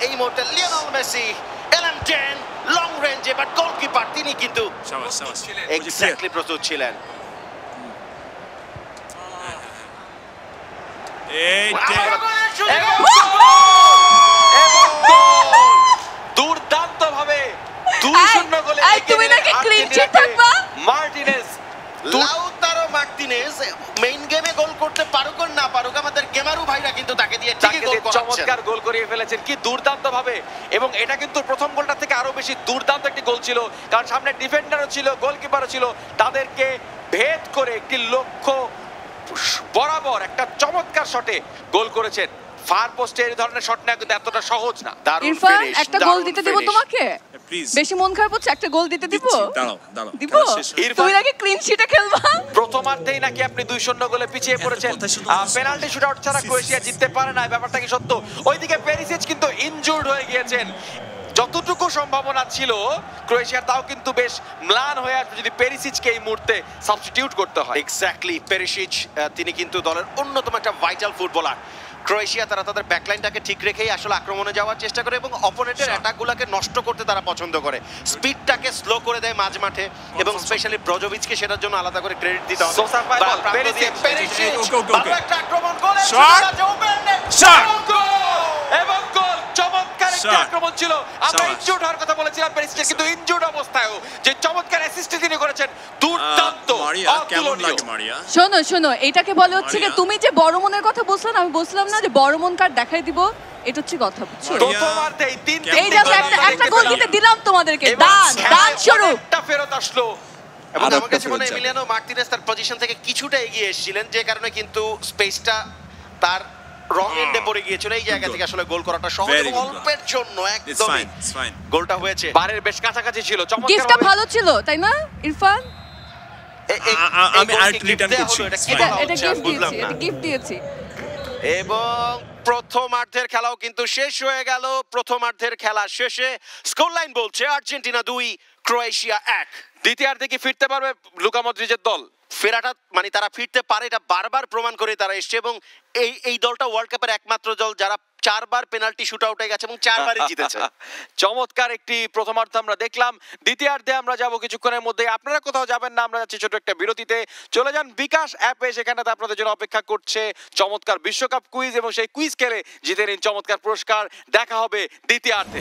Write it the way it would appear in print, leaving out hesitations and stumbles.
এই মুহূর্তে Lionel Messi এলএম 10 long রেঞ্জে, বাট গোলকিপার তিনি কিন্তু এক্স্যাক্টলি প্রস্তুত ছিলেন। দুর্দান্ত ভাবে 2-0 গোলে তুমি নাকি ক্লিন চিট থাকবা মার্টিনেজ। লাউতারো মার্টিনেজ মেইন গেমে গোল করতে পারুক আর না পারুক, আমাদের গেমারু ভাইরা কিন্তু তাকে দিয়ে ঠিকই গোল করাচ্ছেন। চমৎকার গোল করিয়ে ফেলেছেন, কি দুর্দান্ত ভাবে। এবং এটা কিন্তু প্রথম গোলটা থেকে আরো বেশি দুর্দান্ত একটি গোল ছিল, কারণ সামনে ডিফেন্ডারও ছিল, গোলকিপারও ছিল, তাদেরকে ভেদ করে একটি লক্ষ্য বরাবর একটা চমৎকার শটে গোল করেছেন। ফার পোস্টে এই ধরনের শট না কিন্তু এতটা সহজ না। ইরফান একটা গোল দিতে দিব তোমাকে, বেশি মন খারাপ হচ্ছে, একটা গোল দিতে দিব। দিব তুমি নাকি ক্লিন শিটে খেলবা। প্রথমার্ধেই নাকি আপনি 2-0 গোলে পিছিয়ে পড়েছেন, পেনাল্টি শুটআউট ছাড়া ক্রোয়েশিয়া জিততে পারে না, ব্যাপারটা কি সত্য? ওইদিকে পেরিসিচ কিন্তু ইনজুর্ড হয়ে গিয়েছেন। যতটুকু সম্ভাবনা ছিল ক্রোয়েশিয়ার, তাও কিন্তু বেশ ম্লান হয়ে আসবে যদি পেরিসিচকে এই মুহূর্তে সাবস্টিটিউট করতে হয়। এক্স্যাক্টলি, পেরিসিচ তিনি কিন্তু দলের অন্যতম একটা ভাইটাল ফুটবলার। ক্রোয়েশিয়া তারা তাদের ব্যাকলাইনটাকে ঠিক রেখেই আসলে আক্রমণে যাওয়ার চেষ্টা করে এবং অপোনেন্টের অ্যাটাকগুলোকে নষ্ট করতে তারা পছন্দ করে, স্পিডটাকে স্লো করে দেয় মাঝ মাঠে, এবং স্পেশালি ব্রজোভিচকে সেটার জন্য আলাদা করে ক্রেডিট দিতে হবে। এবং গোল, চমৎকার একটি আক্রমণ ছিল। আমরা ইনজুর্ড হওয়ার কথা বলেছিলাম পেরিসিচের, কিন্তু ইনজুর্ড অবস্থায়ও যে চমৎকার অ্যাসিস্ট তিনি করেছেন, দুর্দান্ত। শোনো শোনো, এটাকে বলে হচ্ছে যে তুমি যে বড় মনের কথা বলছো না, আমি বলছিলাম না যে বড় মন কার্ড দেখাই দিব, এটা হচ্ছে কথা, বুঝছো? প্রথমার্ধেই এই যে একটা গোল দিতে দিলাম তোমাদেরকে, দান স্বরূপ একটা ফেরত আসলো। এবং আমার কাছে মনে হয় এমিলিয়ানো মার্টিনেজ তার পজিশন থেকে কিছুটা এগিয়ে এসেছিলেন, যে কারণে কিন্তু স্পেসটা তার রং এন্ডে পড়ে গিয়েছিল। এই জায়গা থেকে আসলে গোল করাটা সহজ এবং অল্পের জন্য একদমই গোলটা হয়েছে। বারের বেশ কাছাকাছি ছিল, চমৎকার। গিফটটা ভালো ছিল তাই না ইরফান? আমি আরেকটু রিটার্ন করছি, এটা গিফট দিয়েছি। এবং প্রথমার্ধের খেলাও কিন্তু শেষ হয়ে গেল। প্রথমার্ধের খেলা শেষে স্কোর লাইন বলছে আর্জেন্টিনা 2 ক্রোয়েশিয়া 1। দ্বিতীয়ার্ধে কি ফিরতে পারবে লুকা মদ্রিচের দল? ফেরাটা মানে তারা ফিরতে পারে, এটা বারবার প্রমাণ করে তারা এসছে, এবং এই দলটা ওয়ার্ল্ড কাপের একমাত্র দল যারা 4 বার পেনাল্টি শুটআউটে গেছে এবং 4 বারই জিতেছে। চমৎকার একটি প্রথমার্ধ আমরা দেখলাম। দ্বিতীয়ার্ধে আমরা যাব কিছুক্ষণের মধ্যে। আপনারা কোথাও যাবেন না, আমরা যাচ্ছি ছোট একটা বিরতিতে। চলে যান বিকাশ অ্যাপে, সেখানেতে আপনাদের জন্য অপেক্ষা করছে চমৎকার বিশ্বকাপ কুইজ, এবং সেই কুইজ খেলে জিতে নিন চমৎকার পুরস্কার। দেখা হবে দ্বিতীয়ার্ধে।